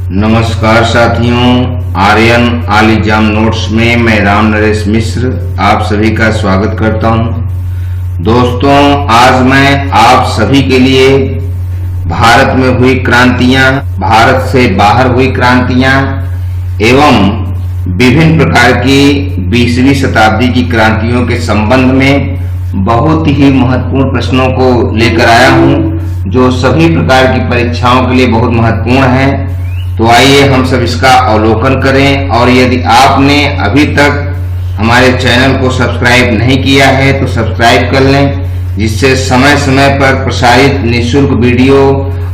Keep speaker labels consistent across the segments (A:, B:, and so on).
A: नमस्कार साथियों, Aryan all exam notes में मैं राम नरेश मिश्र आप सभी का स्वागत करता हूं। दोस्तों, आज मैं आप सभी के लिए भारत में हुई क्रांतियां, भारत से बाहर हुई क्रांतियां एवं विभिन्न प्रकार की 20वीं शताब्दी की क्रांतियों के संबंध में बहुत ही महत्वपूर्ण प्रश्नों को लेकर आया हूं, जो सभी प्रकार की परीक्षाओं के लिए बहुत महत्वपूर्ण है। तो आइए हम सब इसका अवलोकन करें, और यदि आपने अभी तक हमारे चैनल को सब्सक्राइब नहीं किया है तो सब्सक्राइब कर लें, जिससे समय समय पर प्रसारित निःशुल्क वीडियो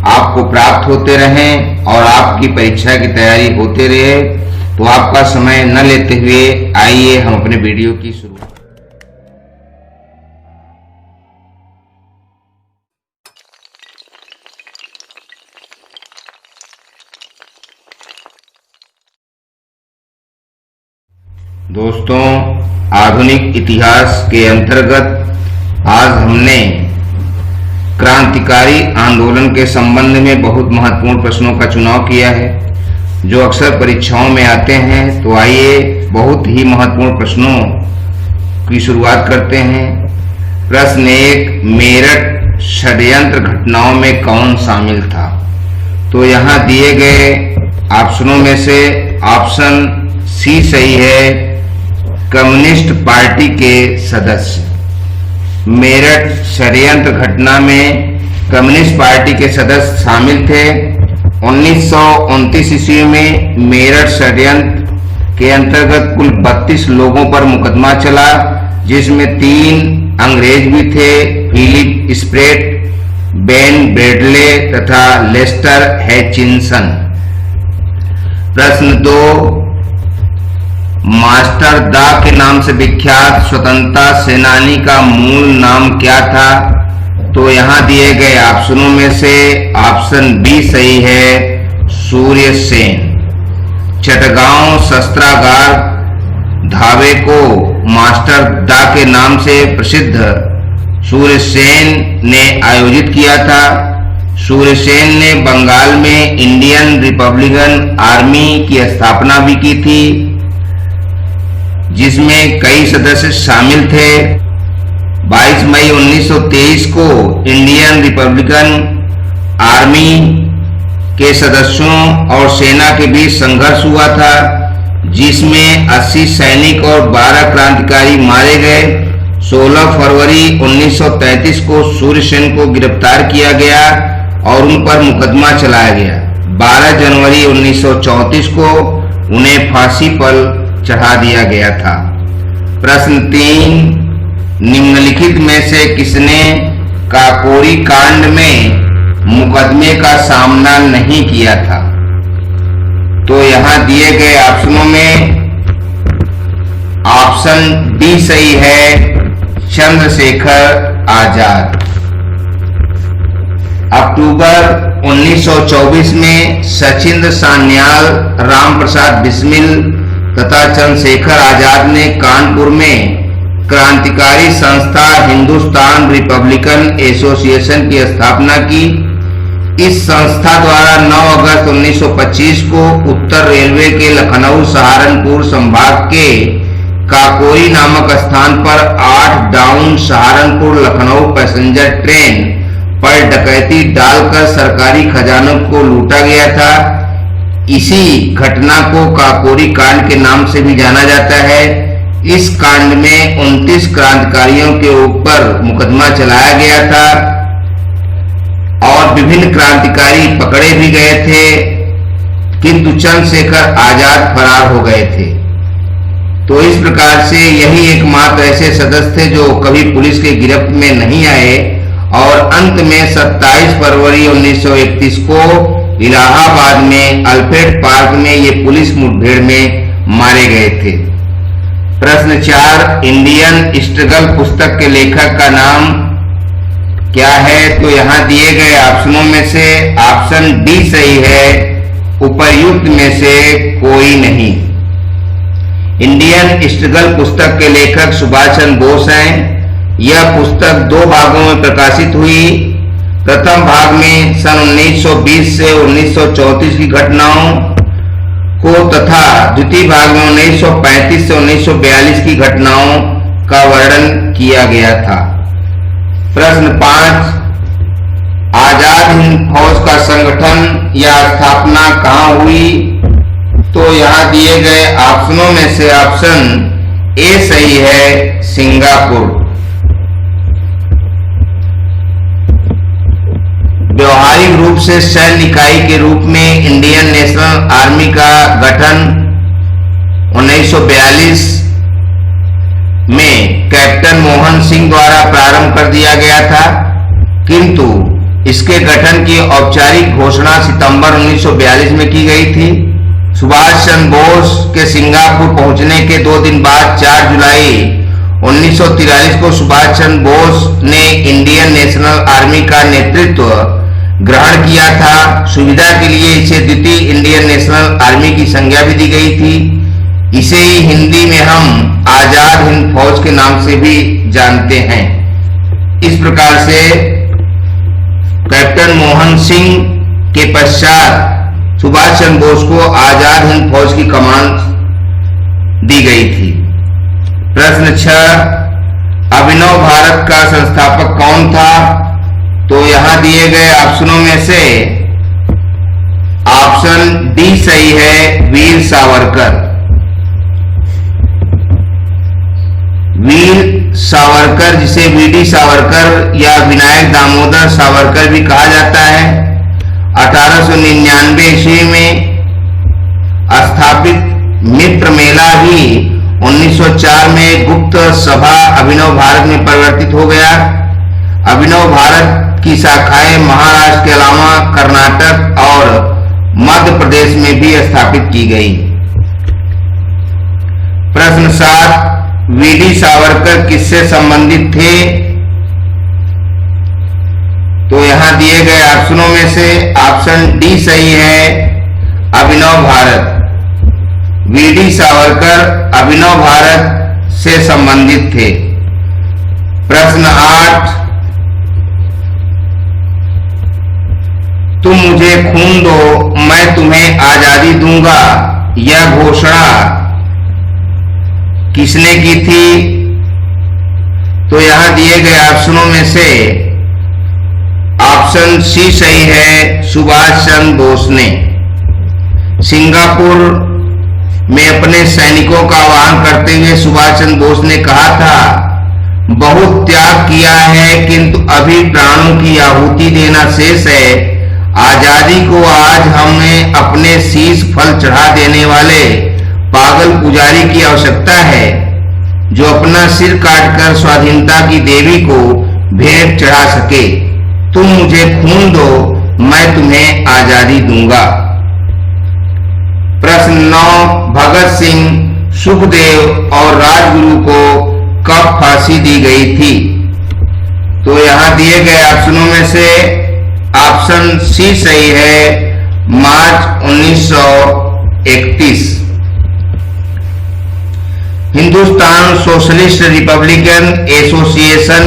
A: आपको प्राप्त होते रहें और आपकी परीक्षा की तैयारी होते रहे। तो आपका समय न लेते हुए आइए हम अपने वीडियो की शुरुआत। दोस्तों, आधुनिक इतिहास के अंतर्गत आज हमने क्रांतिकारी आंदोलन के संबंध में बहुत महत्वपूर्ण प्रश्नों का चुनाव किया है, जो अक्सर परीक्षाओं में आते हैं। तो आइए बहुत ही महत्वपूर्ण प्रश्नों की शुरुआत करते हैं। प्रश्न 1, मेरठ षड्यंत्र घटनाओं में कौन शामिल था? तो यहाँ दिए गए ऑप्शनों में से ऑप्शन सी सही है, कम्युनिस्ट पार्टी के सदस्य। मेरठ षड्यंत्र घटना में कम्युनिस्ट पार्टी के सदस्य शामिल थे। 1929 ईस्वी में मेरठ षड्यंत्र के अंतर्गत कुल 32 लोगों पर मुकदमा चला, जिसमें 3 अंग्रेज भी थे, फिलिप स्प्रेट, बेन ब्रेडले तथा लेस्टर हैचिनसन। प्रश्न 2, मास्टर दा के नाम से विख्यात स्वतंत्रता सेनानी का मूल नाम क्या था? तो यहाँ दिए गए ऑप्शनों में से ऑप्शन बी सही है, सूर्य सेन। चटगांव शस्त्रागार धावे को मास्टर दा के नाम से प्रसिद्ध सूर्य सेन ने आयोजित किया था। सूर्य सेन ने बंगाल में इंडियन रिपब्लिकन आर्मी की स्थापना भी की थी, जिसमें कई सदस्य शामिल थे। 22 मई 1923 को इंडियन रिपब्लिकन आर्मी के सदस्यों और सेना के बीच संघर्ष हुआ था, जिसमें 80 सैनिक और 12 क्रांतिकारी मारे गए। 16 फरवरी 1933 को सूर्य सेन को गिरफ्तार किया गया और उन पर मुकदमा चलाया गया। 12 जनवरी 1934 को उन्हें फांसी पर चढ़ा दिया गया था। प्रश्न 3, निम्नलिखित में से किसने काकोरी कांड में मुकदमे का सामना नहीं किया था? तो यहाँ दिए गए ऑप्शनों में ऑप्शन डी सही है, चंद्रशेखर आजाद। अक्टूबर 1924 में सचिंद्र सान्याल, राम प्रसाद बिस्मिल तथा चंद्रशेखर आजाद ने कानपुर में क्रांतिकारी संस्था हिंदुस्तान रिपब्लिकन एसोसिएशन की स्थापना की। इस संस्था द्वारा 9 अगस्त 1925 को उत्तर रेलवे के लखनऊ सहारनपुर संभाग के काकोरी नामक स्थान पर 8 down Saharanpur Lucknow passenger train पर डकैती डालकर सरकारी खजानों को लूटा गया था। इसी घटना को काकोरी कांड के नाम से भी जाना जाता है। इस कांड में 29 क्रांतिकारियों के ऊपर मुकदमा चलाया गया था और विभिन्न क्रांतिकारी पकड़े भी गए थे, किंतु चंद्रशेखर आजाद फरार हो गए थे। तो इस प्रकार से यही एकमात्र ऐसे सदस्य थे जो कभी पुलिस के गिरफ्त में नहीं आए और अंत में 27 फरवरी 1931 को इलाहाबाद में अल्फ्रेड पार्क में ये पुलिस मुठभेड़ में मारे गए थे। प्रश्न 4, इंडियन स्ट्रगल पुस्तक के लेखक का नाम क्या है? तो यहाँ दिए गए ऑप्शनों में से ऑप्शन डी सही है, उपर्युक्त में से कोई नहीं। इंडियन स्ट्रगल पुस्तक के लेखक सुभाष चंद्र बोस हैं। यह पुस्तक 2 भागों में प्रकाशित हुई। प्रथम भाग में सन 1920 से 1934 की घटनाओं को तथा द्वितीय भाग में 1935 से 1942 की घटनाओं का वर्णन किया गया था। प्रश्न 5, आजाद हिंद फौज का संगठन या स्थापना कहां हुई? तो यहां दिए गए ऑप्शनों में से ऑप्शन ए सही है, सिंगापुर। व्यवहारिक रूप से सैन्य इकाई के रूप में इंडियन नेशनल आर्मी का गठन 1942 में कैप्टन मोहन सिंह द्वारा प्रारंभ कर दिया गया था, किंतु इसके गठन की औपचारिक घोषणा सितंबर 1942 में की गई थी। सुभाष चंद्र बोस के सिंगापुर पहुंचने के 2 दिन बाद 4 जुलाई 1943 को सुभाष चंद्र बोस ने इंडियन नेशनल आर्मी का नेतृत्व ग्रहण किया था। सुविधा के लिए इसे द्वितीय इंडियन नेशनल आर्मी की संज्ञा भी दी गई थी। इसे ही हिंदी में हम आजाद हिंद फौज के नाम से भी जानते हैं। इस प्रकार से कैप्टन मोहन सिंह के पश्चात सुभाष चंद्र बोस को आजाद हिंद फौज की कमान दी गई थी। प्रश्न 6, अभिनव भारत का संस्थापक कौन था? तो यहां दिए गए ऑप्शनों में से ऑप्शन डी सही है, वीर सावरकर। वीर सावरकर, जिसे वीडी सावरकर या विनायक दामोदर सावरकर भी कहा जाता है, 1899 ईस्वी में स्थापित मित्र मेला ही 1904 में गुप्त सभा अभिनव भारत में परिवर्तित हो गया। अभिनव भारत की शाखाएं महाराष्ट्र के अलावा कर्नाटक और मध्य प्रदेश में भी स्थापित की गई। प्रश्न 7, वीडी सावरकर किससे संबंधित थे? तो यहां दिए गए ऑप्शनों में से ऑप्शन डी सही है, अभिनव भारत। वीडी सावरकर अभिनव भारत से संबंधित थे। प्रश्न 8, तुम मुझे खून दो मैं तुम्हें आजादी दूंगा, यह घोषणा किसने की थी? तो यहां दिए गए ऑप्शनों में से ऑप्शन सी सही है, सुभाष चंद्र बोस ने। सिंगापुर में अपने सैनिकों का आह्वान करते हुए सुभाष चंद्र बोस ने कहा था, बहुत त्याग किया है किंतु अभी प्राणों की आहुति देना शेष है। आजादी को आज हमें अपने शीश फल चढ़ा देने वाले पागल पुजारी की आवश्यकता है, जो अपना सिर काटकर स्वाधीनता की देवी को भेंट चढ़ा सके। तुम मुझे खून दो मैं तुम्हें आजादी दूंगा। प्रश्न 9, भगत सिंह, सुखदेव और राजगुरु को कब फांसी दी गई थी? तो यहां दिए गए ऑप्शनों में से ऑप्शन सी सही है, मार्च 1931। हिंदुस्तान सोशलिस्ट रिपब्लिकन एसोसिएशन,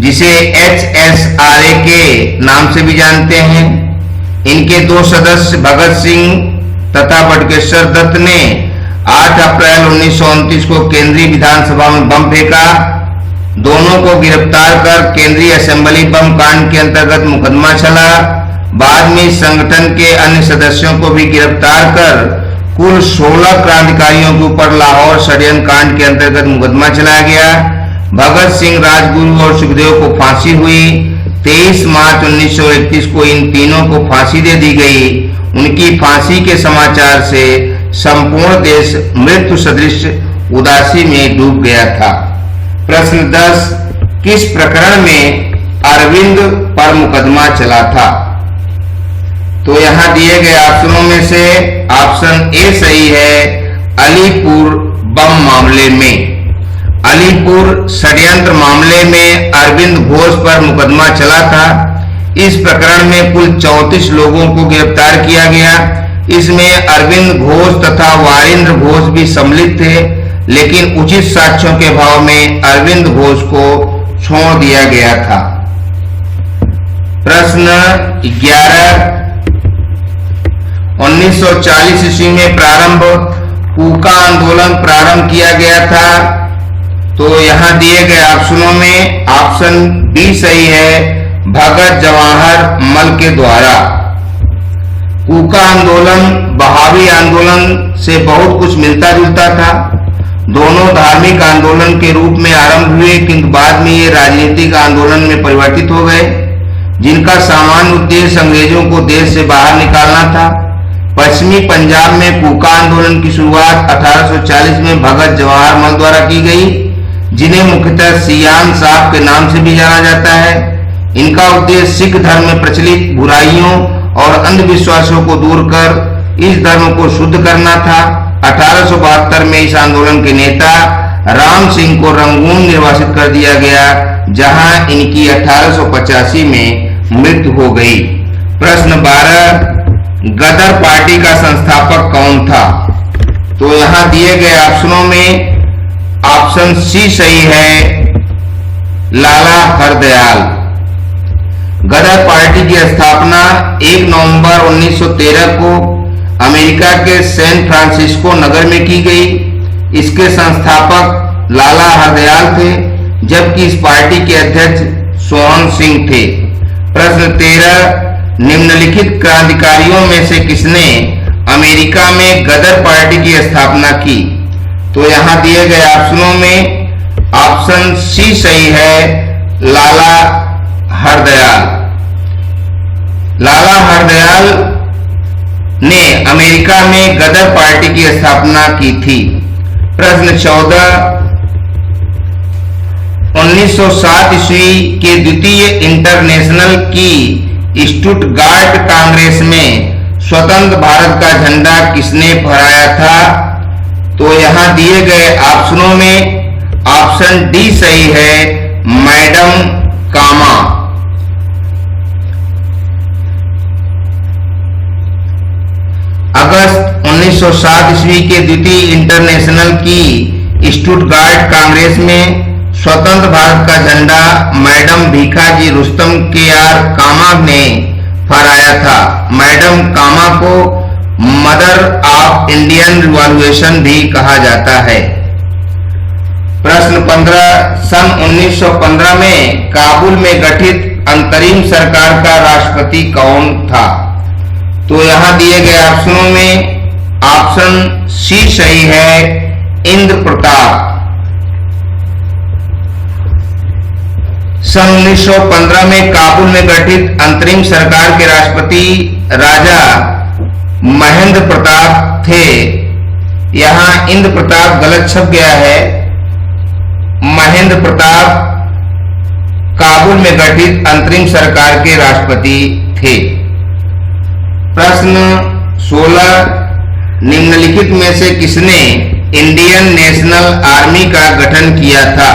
A: जिसे HSRA के नाम से भी जानते हैं, इनके 2 सदस्य भगत सिंह तथा बटुकेश्वर दत्त ने 8 अप्रैल 1929 को केंद्रीय विधानसभा में बम फेंका। दोनों को गिरफ्तार कर केंद्रीय असेंबली बम कांड के अंतर्गत मुकदमा चला। बाद में संगठन के अन्य सदस्यों को भी गिरफ्तार कर कुल 16 क्रांतिकारियों के ऊपर लाहौर षड्यंत्र कांड के अंतर्गत मुकदमा चलाया गया। भगत सिंह, राजगुरु और सुखदेव को फांसी हुई। 23 मार्च 1931 को इन तीनों को फांसी दे दी गई। उनकी फांसी के समाचार से संपूर्ण देश मृत्यु सदृश उदासी में डूब गया था। प्रश्न 10, किस प्रकरण में अरविंद पर मुकदमा चला था? तो यहां दिए गए ऑप्शनों में से ऑप्शन ए सही है, अलीपुर बम मामले में। अलीपुर षड्यंत्र मामले में अरविंद घोष पर मुकदमा चला था। इस प्रकरण में कुल 34 लोगों को गिरफ्तार किया गया। इसमें अरविंद घोष तथा वारिंद्र घोष भी सम्मिलित थे, लेकिन उचित साक्ष्यों के अभाव में अरविंद घोष को छोड़ दिया गया था। प्रश्न 11, किस प्रकरण में अरविंद पर मुकदमा चला था? तो यहां दिए गए ऑप्शनों में से ऑप्शन डी सही है, अलीपुर बम मामले में। अलीपुर षड्यंत्र मामले में अरविंद घोष पर मुकदमा चला था। इसमें अरविंद घोष तथा वारिंद्र घोष भी सम्मिलित थे, लेकिन उचित साक्ष्यों के अभाव में अरविंद घोष को छोड़ दिया गया था। प्रश्न 11, 1940 ईस्वी में कूका आंदोलन प्रारंभ किया गया था। तो यहां दिए गए ऑप्शनों में ऑप्शन बी सही है, भगत जवाहर मल के द्वारा। कूका आंदोलन बहावी आंदोलन से बहुत कुछ मिलता जुलता था। दोनों धार्मिक आंदोलन के रूप में आरंभ हुए, किंतु बाद में ये राजनीतिक आंदोलन में परिवर्तित हो गए, जिनका सामान्य उद्देश्य अंग्रेजों को देश से बाहर निकालना था। पश्चिमी पंजाब में कूका आंदोलन की शुरुआत 1840 में भगत जवाहर मल द्वारा की गई, जिन्हें मुख्यतः सियान साहब के नाम से भी जाना जाता है। इनका उद्देश्य सिख धर्म में प्रचलित बुराइयों और अंधविश्वासों को दूर कर इस धर्म को शुद्ध करना था। 1872 में इस आंदोलन के नेता राम सिंह को रंगून निर्वासित कर दिया गया, जहां इनकी 1885 में मृत्यु हो गई। प्रश्न 12, गदर पार्टी का संस्थापक कौन था? तो यहां दिए गए ऑप्शनों में ऑप्शन सी सही है, लाला हरदयाल। गदर पार्टी की स्थापना 1 नवंबर 1913 को अमेरिका के सैन फ्रांसिस्को नगर में की गई। इसके संस्थापक लाला हरदयाल थे, जबकि इस पार्टी के अध्यक्ष सोहन सिंह थे। प्रश्न 13, निम्नलिखित क्रांतिकारियों में से किसने अमेरिका में गदर पार्टी की स्थापना की? तो यहां दिए गए ऑप्शनों में ऑप्शन सी सही है, लाला हरदयाल। लाला हरदयाल ने अमेरिका में गदर पार्टी की स्थापना की थी। प्रश्न 14, 1907 ईस्वी के द्वितीय इंटरनेशनल की स्टुटगार्ट कांग्रेस में स्वतंत्र भारत का झंडा किसने फहराया था? तो यहां दिए गए ऑप्शनों में ऑप्शन डी सही है, मैडम कामा। अगस्त 1907 ईस्वी के द्वितीय इंटरनेशनल की स्टुटगार्ट कांग्रेस में स्वतंत्र भारत का झंडा मैडम भीखाजी रुस्तम के आर कामा ने फहराया था। मैडम कामा को मदर ऑफ इंडियन रिवॉल्यूशन भी कहा जाता है। प्रश्न 15, सन 1915 में काबुल में गठित अंतरिम सरकार का राष्ट्रपति कौन था? तो यहां दिए गए ऑप्शनों में ऑप्शन सी सही है, इंद्र प्रताप। सन 1915 में काबुल में गठित अंतरिम सरकार के राष्ट्रपति राजा महेंद्र प्रताप थे। यहां इंद्र प्रताप गलत छप गया है। महेंद्र प्रताप काबुल में गठित अंतरिम सरकार के राष्ट्रपति थे। प्रश्न 16, निम्नलिखित में से किसने इंडियन नेशनल आर्मी का गठन किया था?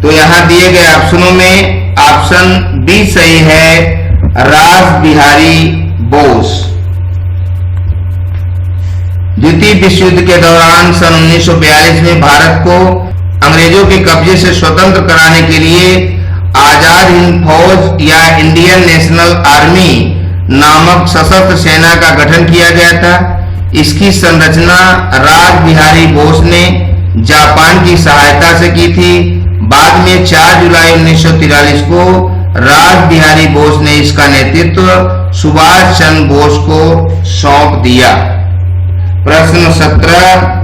A: तो यहां दिए गए ऑप्शनों में ऑप्शन बी सही है, रास बिहारी बोस। द्वितीय विश्व युद्ध के दौरान सन 1942 में भारत को अंग्रेजों के कब्जे से स्वतंत्र कराने के लिए आजाद हिंद फौज या इंडियन नेशनल आर्मी नामक सशस्त्र सेना का गठन किया गया था। इसकी संरचना रास बिहारी बोस ने जापान की सहायता से की थी। बाद में 4 जुलाई 1943 को रास बिहारी बोस ने इसका नेतृत्व सुभाष चंद्र बोस को सौंप दिया। प्रश्न 17,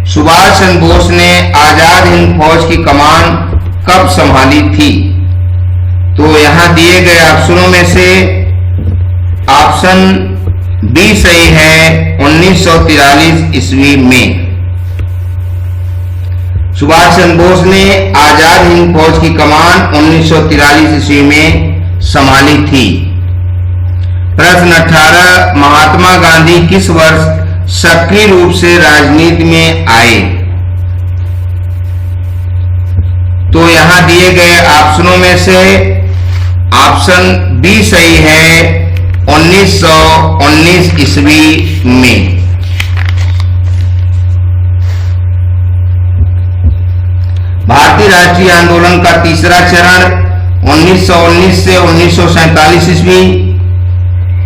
A: सुभाष चंद्र बोस ने आजाद हिंद फौज की कमान कब संभाली थी? तो यहां दिए गए ऑप्शनों में से ऑप्शन बी सही है, 1943 ईस्वी में। सुभाष चंद्र बोस ने आजाद हिंद फौज की कमान 1943 ईस्वी में संभाली थी। प्रश्न 18, महात्मा गांधी किस वर्ष सक्रिय रूप से राजनीति में आए? तो यहां दिए गए ऑप्शनों में से ऑप्शन बी सही है, 1919 ईस्वी में। भारतीय राष्ट्रीय आंदोलन का तीसरा चरण 1919 से 1947 ईस्वी,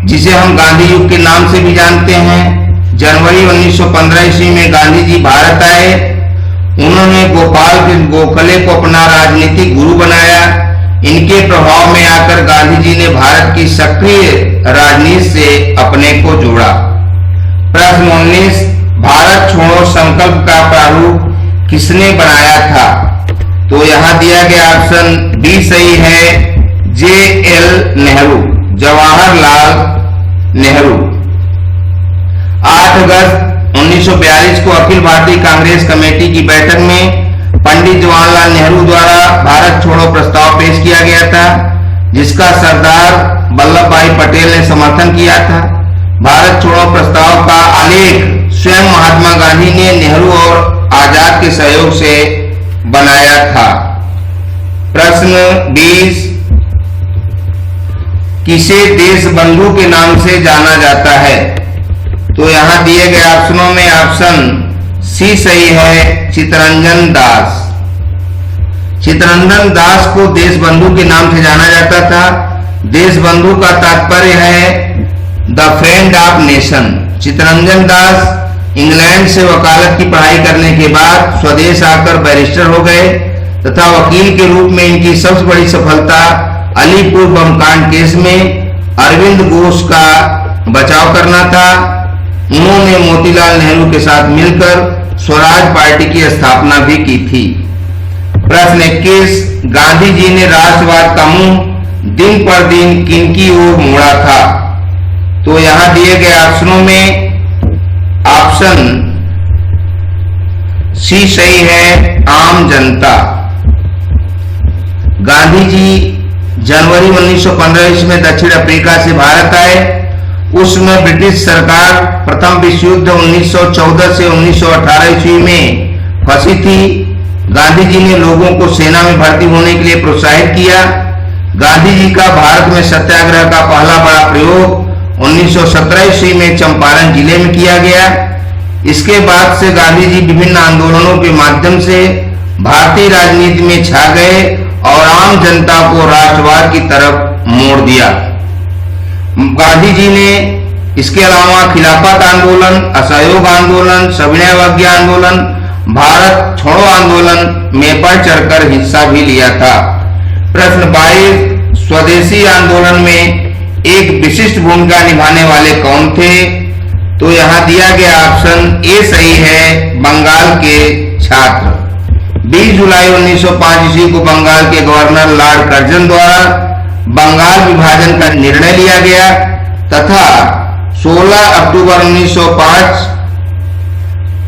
A: जिसे हम गांधी युग के नाम से भी जानते हैं। जनवरी 1915 ईस्वी में गांधी जी भारत आए। उन्होंने गोपाल कृष्ण गोखले को अपना राजनीतिक गुरु बनाया। इनके प्रभाव में आकर गांधी जी ने भारत की सक्रिय राजनीति से अपने को जोड़ा। प्रश्न 19, भारत छोड़ो संकल्प का प्रारूप किसने बनाया था? तो यहाँ दिया गया ऑप्शन बी सही है, JL नेहरू, जवाहरलाल नेहरू। 8 अगस्त 1942 को अखिल भारतीय कांग्रेस कमेटी की बैठक में पंडित जवाहरलाल नेहरू द्वारा भारत छोड़ो प्रस्ताव पेश किया गया था, जिसका सरदार वल्लभ भाई पटेल ने समर्थन किया था। भारत छोड़ो प्रस्ताव का आलेख स्वयं महात्मा गांधी ने नेहरू और आजाद के सहयोग से बनाया था। प्रश्न 20, किसे देश बंधु के नाम से जाना जाता है? तो यहां दिए गए ऑप्शनों में ऑप्शन सी सही है, चित्तरंजन दास। चित्तरंजन दास को देश बंधु के नाम से जाना जाता था। देश बंधु का तात्पर्य है the friend of nation. Chittaranjan Das England से वकालत की पढ़ाई करने के बाद स्वदेश आकर बैरिस्टर हो गए तथा वकील के रूप में इनकी सबसे बड़ी सफलता अलीपुर बम कांड केस में अरविंद घोष का बचाव करना था। उन्होंने मोतीलाल नेहरू के साथ मिलकर स्वराज पार्टी की स्थापना भी की थी। प्रश्न 21, गांधी जी ने राष्ट्रवाद का मुंह दिन पर दिन किनकी ओर मोड़ा था? तो यहां दिए गए ऑप्शनों में ऑप्शन सी सही है, आम जनता। गांधी जी जनवरी 1915 ईस्वी में दक्षिण अफ्रीका से भारत आए। उसमें ब्रिटिश सरकार प्रथम विश्व युद्ध 1914 से 1918 ईस्वी में फंसी थी। गांधी जी ने लोगों को सेना में भर्ती होने के लिए प्रोत्साहित किया। गांधी जी का भारत में सत्याग्रह का पहला बड़ा प्रयोग 1917 ईस्वी में चंपारण जिले में किया गया। इसके बाद से गांधी जी विभिन्न आंदोलनों के माध्यम से भारतीय राजनीति में छा गए और आम जनता को राष्ट्रवाद की तरफ मोड़ दिया। गांधी जी ने इसके अलावा खिलाफत आंदोलन, असहयोग आंदोलन, सविनय अवज्ञा आंदोलन, भारत छोड़ो आंदोलन में बढ़ चढ़कर हिस्सा भी लिया था। प्रश्न 22, स्वदेशी आंदोलन में एक विशिष्ट भूमिका निभाने वाले कौन थे? तो यहाँ दिया गया ऑप्शन ए सही है, बंगाल के छात्र। 20 जुलाई 1905 ईस्वी को बंगाल के गवर्नर लॉर्ड कर्जन द्वारा बंगाल विभाजन का निर्णय लिया गया तथा 16 अक्टूबर 1905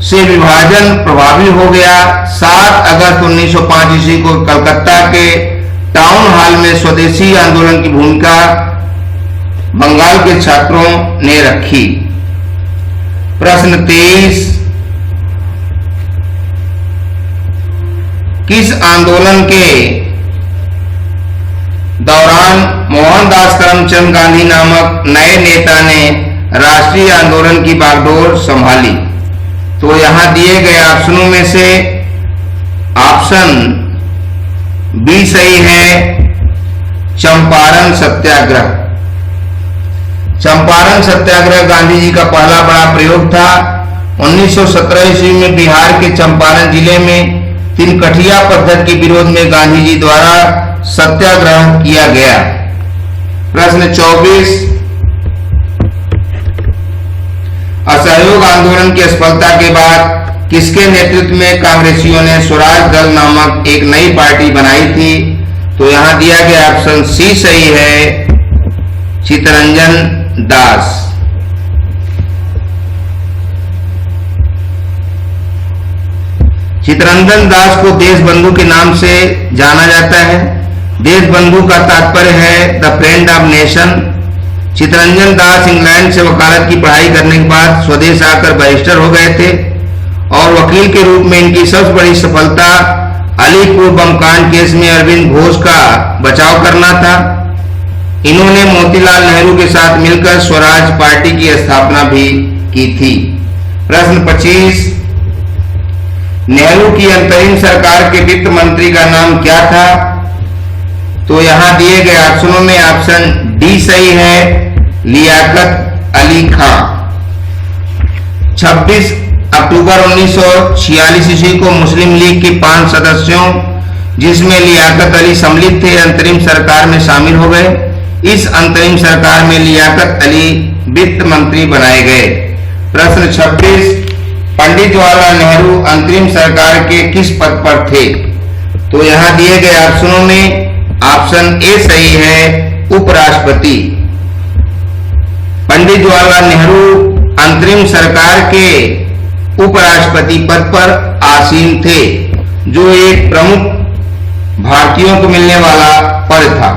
A: से विभाजन प्रभावी हो गया। 7 अगस्त 1905 ईस्वी को कलकत्ता के टाउन हॉल में स्वदेशी आंदोलन की भूमिका बंगाल के छात्रों ने रखी। प्रश्न 23, किस आंदोलन के दौरान मोहनदास करमचंद गांधी नामक नए नेता ने राष्ट्रीय आंदोलन की बागडोर संभाली? तो यहां दिए गए ऑप्शनों में से ऑप्शन बी सही है, चंपारण सत्याग्रह। चंपारण सत्याग्रह गांधी जी का पहला बड़ा प्रयोग था। 1917 ईस्वी में बिहार के चंपारण जिले में तिनकठिया पद्धति के विरोध में गांधी जी द्वारा सत्याग्रह किया गया। प्रश्न 24, असहयोग आंदोलन की असफलता के बाद किसके नेतृत्व में कांग्रेसियों ने स्वराज दल नामक एक नई पार्टी बनाई थी? तो यहां दिया गया ऑप्शन सी सही है, चित्तरंजन दास। चित्तरंजन दास को देश बंधु के नाम से जाना जाता है। देश बंधु का तात्पर्य है the friend of nation. Chittaranjan Das England से वकालत की पढ़ाई करने के बाद स्वदेश आकर बैरिस्टर हो गए थे और वकील के रूप में इनकी सबसे बड़ी सफलता अलीपुर बम कांड केस में अरविंद घोष का बचाव करना था। इन्होंने मोतीलाल नेहरू के साथ मिलकर स्वराज पार्टी की स्थापना भी की थी। प्रश्न 25, नेहरू की अंतरिम सरकार के वित्त मंत्री का नाम क्या था? तो यहाँ दिए गए ऑप्शनों में ऑप्शन डी सही है, लियाकत अली खां। 26 अक्टूबर 1946 ईस्वी को मुस्लिम लीग के 5 सदस्यों, जिसमें लियाकत अली सम्मिलित थे, अंतरिम सरकार में शामिल हो गए। इस अंतरिम सरकार में लियाकत अली वित्त मंत्री बनाए गए। प्रश्न 26, पंडित जवाहरलाल नेहरू अंतरिम सरकार के किस पद पर थे? तो यहाँ दिए गए ऑप्शनों में ऑप्शन ए सही है, उपराष्ट्रपति। पंडित जवाहरलाल नेहरू अंतरिम सरकार के उपराष्ट्रपति पद पर आसीन थे, जो एक प्रमुख भारतीयों को मिलने वाला पद था।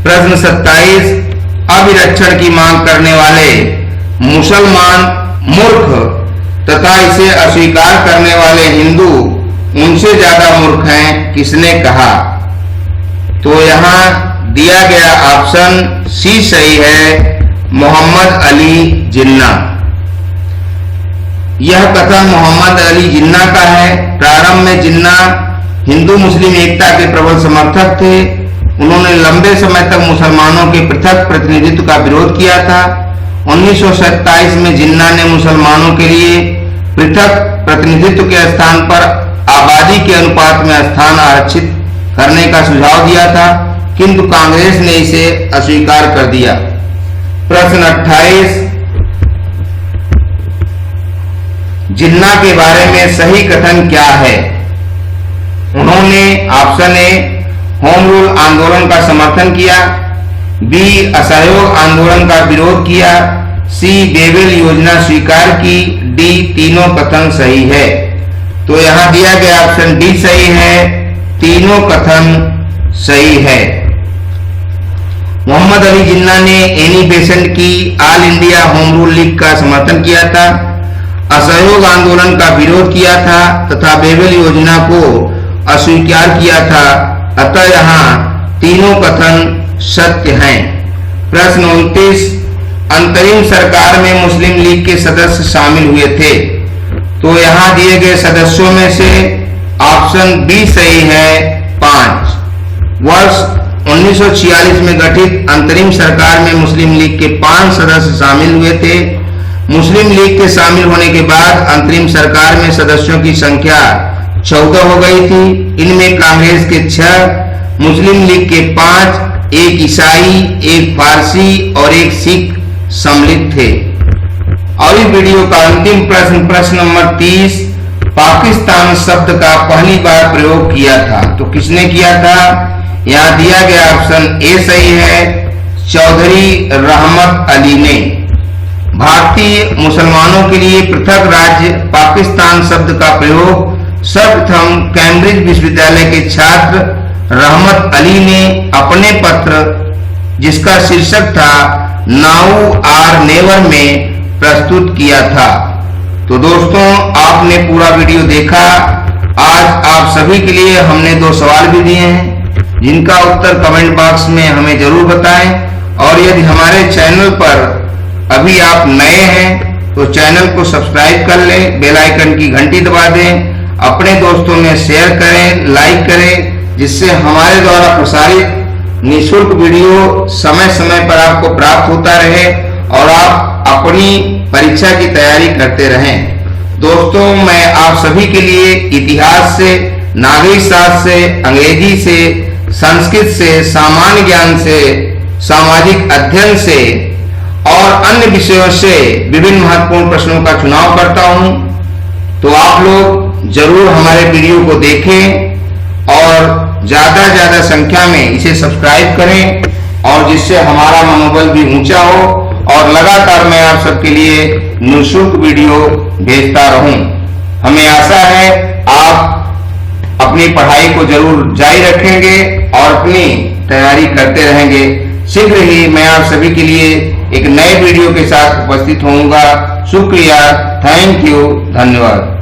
A: प्रश्न 27, अभिरक्षण की मांग करने वाले मुसलमान मूर्ख तथा इसे अस्वीकार करने वाले हिंदू उनसे ज्यादा मूर्ख हैं, किसने कहा? तो यहाँ दिया गया ऑप्शन सी सही है, मोहम्मद अली जिन्ना। यह कथन मोहम्मद अली जिन्ना का है। प्रारंभ में जिन्ना हिंदू मुस्लिम एकता के प्रबल समर्थक थे। उन्होंने लंबे समय तक मुसलमानों के पृथक प्रतिनिधित्व का विरोध किया था। 1927 में जिन्ना ने मुसलमानों के लिए पृथक प्रतिनिधित्व के स्थान पर आबादी के अनुपात में स्थान आरक्षित करने का सुझाव दिया था, किंतु कांग्रेस ने इसे अस्वीकार कर दिया। प्रश्न 28, जिन्ना के बारे में सही कथन क्या है? उन्होंने ऑप्शन ए होम रूल आंदोलन का समर्थन किया, बी असहयोग आंदोलन का विरोध किया, सी बेबेल योजना स्वीकार की, डी तीनों कथन सही है। तो यहाँ दिया गया ऑप्शन डी सही है, तीनों कथन सही है। मोहम्मद अली जिन्ना ने एनी बेसेंट की all India home rule league का समर्थन किया था, असहयोग आंदोलन का विरोध किया था तथा बेबेल योजना को अस्वीकार किया था। अतः यहाँ तीनों कथन सत्य हैं। प्रश्न 29, अंतरिम सरकार में मुस्लिम लीग के सदस्य शामिल हुए थे। तो यहाँ दिए गए सदस्यों में से ऑप्शन बी सही है, 5। वर्ष 1946 में गठित अंतरिम सरकार में मुस्लिम लीग के 5 सदस्य शामिल हुए थे। मुस्लिम लीग के शामिल होने के बाद अंतरिम सरकार में सदस्यों की संख्या 14 हो गई थी। इनमें कांग्रेस के 6, मुस्लिम लीग के 5, एक ईसाई, एक फारसी और एक सिख सम्मिलित थे। और इस वीडियो का अंतिम प्रश्न नंबर 30, पाकिस्तान शब्द का पहली बार प्रयोग किया था। तो किसने किया था? यहाँ दिया गया ऑप्शन ए सही है, चौधरी रहमत अली ने। भारतीय मुसलमानों के लिए पृथक राज्य पाकिस्तान शब्द का प्रयोग सर्वप्रथम कैम्ब्रिज विश्वविद्यालय के छात्र रहमत अली ने अपने पत्र, जिसका शीर्षक था नाउ आर नेवर, में प्रस्तुत किया था। तो दोस्तों, आपने पूरा वीडियो देखा। आज आप सभी के लिए हमने 2 सवाल भी दिए हैं, जिनका उत्तर कमेंट बॉक्स में हमें जरूर बताएं। और यदि हमारे चैनल पर अभी आप नए हैं तो चैनल को सब्सक्राइब कर लें, बेल आइकन की घंटी दबा दें, अपने दोस्तों में शेयर करें, लाइक करें, जिससे हमारे द्वारा प्रसारित निःशुल्क वीडियो समय समय पर आपको प्राप्त होता रहे और आप अपनी परीक्षा की तैयारी करते रहें। दोस्तों, मैं आप सभी के लिए इतिहास से, नागरिक शास्त्र से, अंग्रेजी से, संस्कृत से, सामान्य ज्ञान से, सामाजिक अध्ययन से और अन्य विषयों से विभिन्न महत्वपूर्ण प्रश्नों का चुनाव करता हूं। तो आप लोग जरूर हमारे वीडियो को देखें और ज्यादा संख्या में इसे सब्सक्राइब करें, और जिससे हमारा मनोबल भी ऊंचा हो और लगातार मैं आप सबके लिए निःशुल्क वीडियो भेजता रहूं। हमें आशा है आप अपनी पढ़ाई को जरूर जारी रखेंगे और अपनी तैयारी करते रहेंगे। शीघ्र ही मैं आप सभी के लिए एक नए वीडियो के साथ उपस्थित होऊंगा। शुक्रिया, थैंक यू, धन्यवाद।